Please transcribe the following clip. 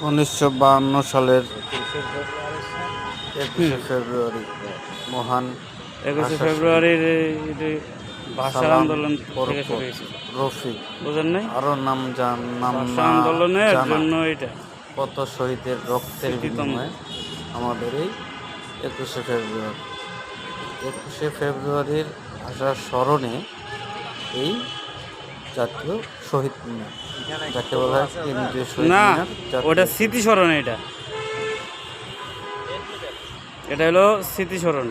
1952 সালের 21শে ফেব্রুয়ারি মহান 21শে ফেব্রুয়ারির ভাষা সালাম আন্দোলন থেকে বরকত শুরু হয়েছিল। রফিক, বুঝেন নাই? আরো নাম ভাষা না আন্দোলনের জানা জন্য এটা কত শহীদের রক্তের স্মৃতিতম। বিনিময়ে আমাদের এই 21শে ফেব্রুয়ারির ভাষার স্মরণে এই জাতীয় শহীদ মিনার, যাকে বলা হয় কেন্দ্রীয় শহীদ না, মিনার, ওটা স্মৃতিস্মরণে। এটা হলো স্মৃতিস্মরণ।